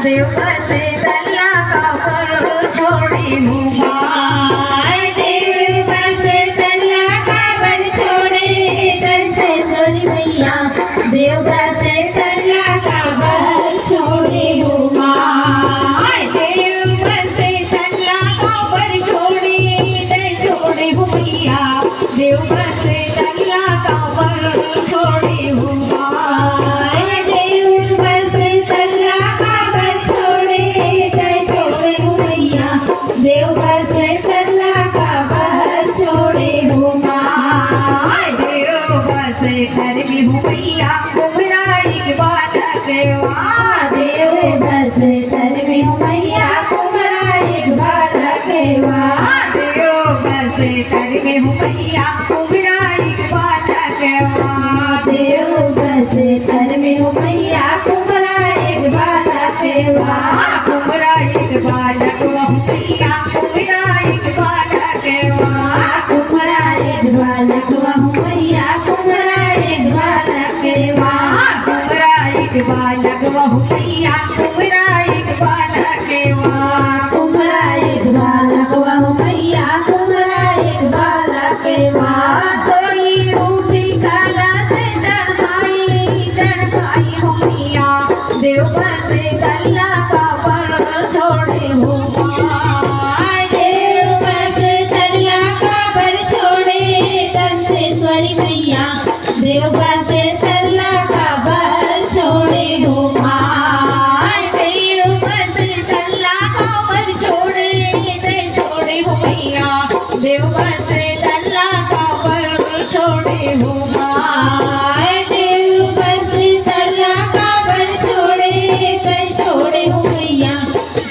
देवघर से तल्ला का पर छोड़ी मुंबई देवघर से तल्ला का पर छोड़ी दंतेश्वरी मैया देवघर से तल्ला का पर छोड़ी मुंबई देवघर से तल्ला का पर छोड़ी दंतेश्वरी मैया देवघर से तल्ला का पर छोड़ी मुंबई देवघर से तल्ला का पर छोड़े घुमाए देवघर से करवी भैया कुमराई के बालक देवघर से करवी भैया कुमराई के बालक देवघर से करवी भैया कुमराई के बालक देवघर से करवी भैया कुमराई के बालक कुमराई के बालक भैया कुमराई के बालक कुमराई के बालक भैया कुमराई के बालक कुमराई के बालक भैया कुमराई के बालक कुमराई के बालक भैया कुमराई के बालक सोई उठी काला से चढ़ाई भैया देवघर से तल्ला का पर छोड़े मैया देवघर से तल्ला का पर छोड़े घुमाए देवघर से तल्ला का पर छोड़े भैया देवघर से तल्ला का पर छोड़े घुमाए देवघर से तल्ला का पर छोड़े भैया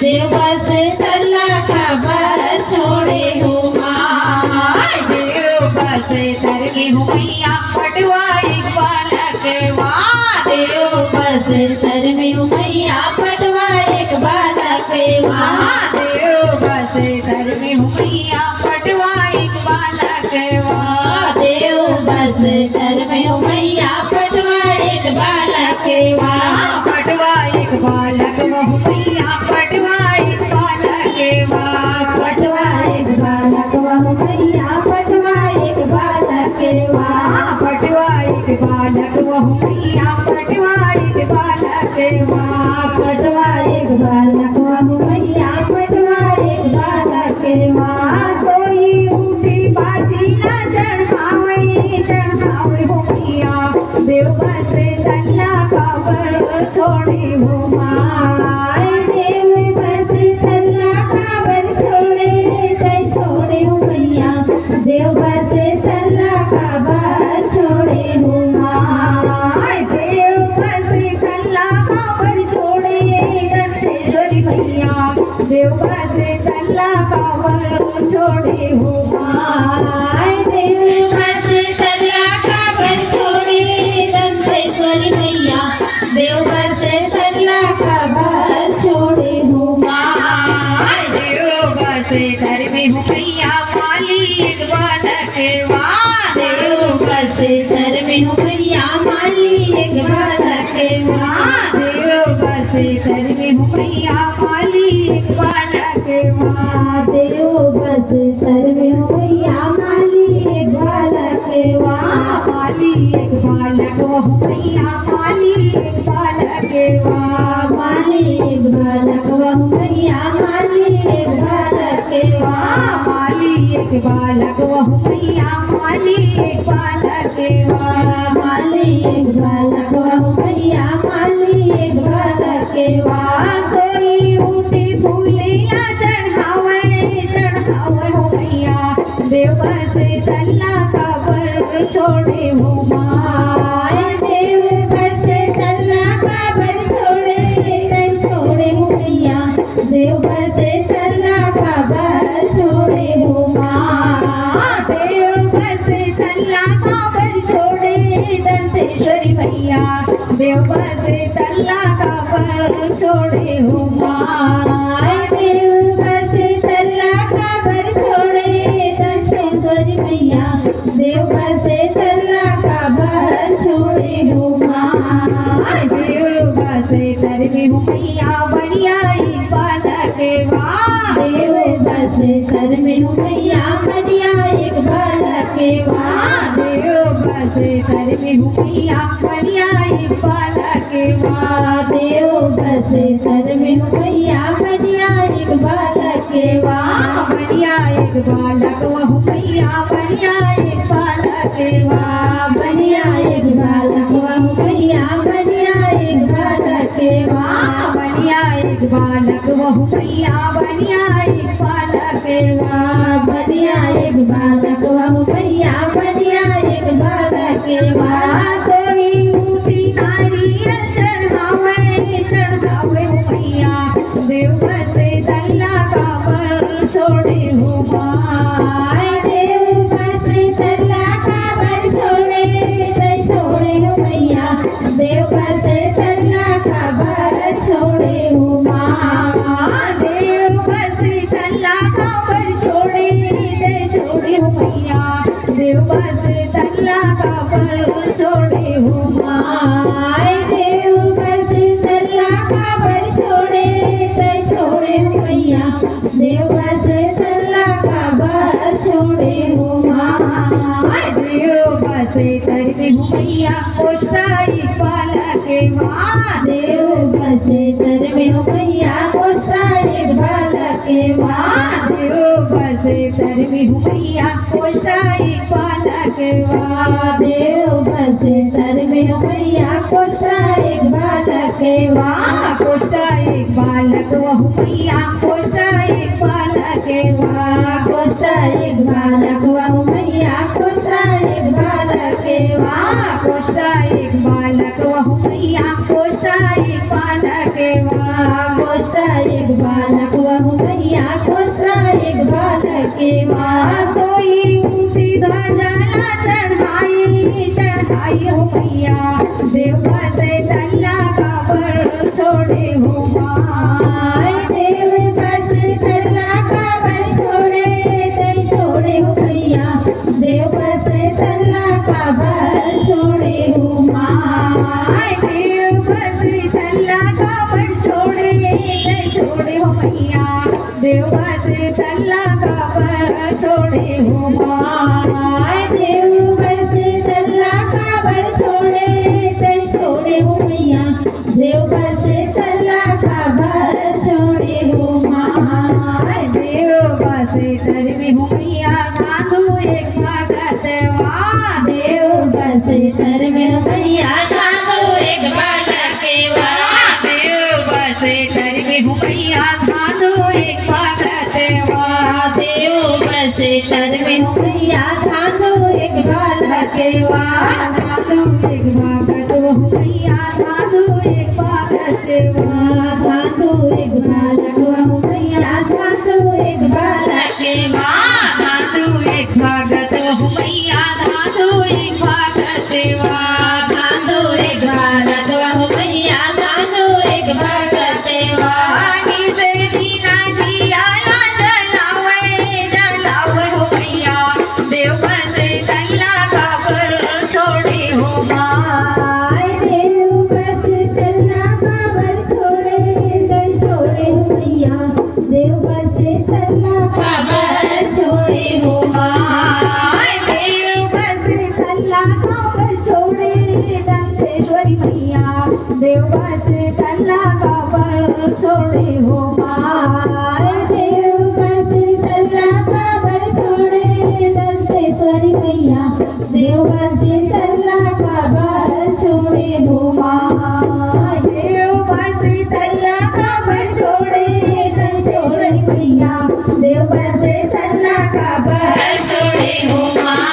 देवघर से तल्ला का पर छोड़े घुमाए देवघर से तरवी भैया पटवाई बालक देवघर से तरवी भैया पटवाई बालक देवघर से तरवी भैया पटवाई बालक देवघर से तरवी भैया पटवाई बालक पटवाई बालक भैया पटवाई बालक पटवाई बालक भैया पटवाई बालक पटवाई बालक भैया पटवाई बालक पटवाई बालक भैया पटवाई बालक सोई उठी बाजी ना चढ़ावे भैया देवघर से तल्ला का पर छोड़े घुमाए देवघर से तल्ला का पर छोड़े भैया देवघर से तल्ला का पर छोड़े घुमाए देवघर से तल्ला का पर छोड़े दंतेश्वरी मैया देवघर से तल्ला का पर छोड़े घुमाए देवघर से तल्ला का पर छोड़े दंतेश्वरी मैया देवघर से तल्ला का पर छोड़े घुमाए देवघर से तरवी भैया माली बालक देवघर से तरवी भैया माली बालक देवघर से तरवी भैया माली बालक देवघर से तरवी भैया माली बालक माली बालक भैया माली बालक माली बालक भैया माली बालक माली बालक भैया माली बालक माली बालक भैया माली बालक सोई उठी फूलिया चढ़ावे भैया देवघर से तल्ला का पर छोड़े घुमाए देवघर से तल्ला का पर छोड़े भैया देवघर से तल्ला का पर छोड़े घुमाए देवघर से तल्ला का पर छोड़े दंतेश्वरी मैया देवघर से तल्ला का पर छोड़े घुमाए देवघर से तल्ला का पर छोड़े दंतेश्वरी मैया देवघर से तल्ला का पर छोड़े घुमाए देवघर बसे सर में हो मैया बढ़िया एक बालक वाह देव बसे सर में हो मैया बढ़िया एक बालक वाह देव बसे सर में हो मैया बढ़िया एक बालक वाह देव बसे सर में हो मैया बढ़िया एक बालक वाह बढ़िया एक बालक वह मैया बढ़िया एक बालक वाह बढ़िया एक बालक वह मैया बढ़िया एक बालक वाह बढ़िया एक बालक वह मैया बढ़िया एक बालक वाह बढ़िया एक बालक वह मैया बढ़िया एक बालक वाह कोई ऊँची नारियल चढ़ावे मैया देव बसे दल्ला का पर छोड़े हो माय देव बसे दल्ला का पर छोड़े हो मैया देव बसे दल्ला का पर छोड़े हो माँ देव बसे दल्ला का पर छोड़े हो मैया देव बसे दल्ला का पर छोड़े हो माय देव बसे दल्ला का पर छोड़े हो मैया देव बसे दल्ला का पर छोड़े हो माँ देव बसे सर में हो मैया कोसाई बालक माँ देव बसे सर में हो मैया कोसाई बालक माँ देव बसे सर में हो मैया कोसाई बालक वाह देव बसे सर में हो मैया कोसाई बालक वाह कोसाई बालक वह मैया कोसाई बालक वाह कोसाई बालक वह मैया कोसाई बालक वाह कोसाई बालक वह मैया कोसाई बालक वाह कोसाई बालक वह मैया कोसाई बालक वाह सोई ऊँची ध्वजा चढ़ाई हो मैया देव बसे दल्ला का पर छोड़े हो माय देव बसे दल्ला का पर छोड़े हो मैया देव बसे दल्ला का पर छोड़े हो माय देव बसे दल्ला का पर छोड़े हो मैया देव बसे दल्ला का पर छोड़े हो माय देव बसे दल्ला का पर छोड़े हो मैया देव बसे दल्ला का पर छोड़े हो माय देव बसे सर में हो मैया साधु एक भगत वाह देव बसे सर में हो मैया साधु एक भगत वाह देव बसे सर में हो मैया साधु एक भगत वाह देव बसे सर में हो मैया साधु एक भगत वाह साधु एक भगत हो मैया साधु एक भगत वाह साधु एक भगत हो मैया साधु एक भगत वाह साधु एक भगत हो मैया साधु एक भगत वाह साधु एक भगत हो मैया साधु एक भगत वाह किसे दीना दियाला जलावे हो मैया देव बसे दल्ला का पर छोड़े हो माय देव बसे दल्ला का पर छोड़े हो मैया देव बसे दल्ला का पर छोड़े हो माय देव बसे दल्ला का पर छोड़े दंतेश्वरी मैया देव बसे दल्ला का पर छोड़े हो माय देव बसे दल्ला का पर छोड़े दंतेश्वरी मैया देव बसे दल्ला का पर छोड़े हो माय देव बसे दल्ला का पर छोड़े दंतेश्वरी मैया देव बसे दल्ला का पर छोड़े हो माँ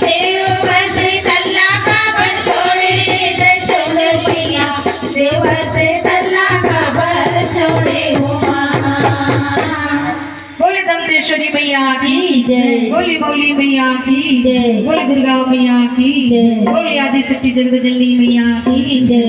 देव बसे दल्ला का पर छोड़े दंतेश्वरी मैया देव बसे दल्ला का पर छोड़े हो माँ बोले दंतेश्वरी मैया की जय बोली बोली मैया की जय बोले दुर्गा मैया की जय बोले आदि शक्ति जगत जननी मैया की जय।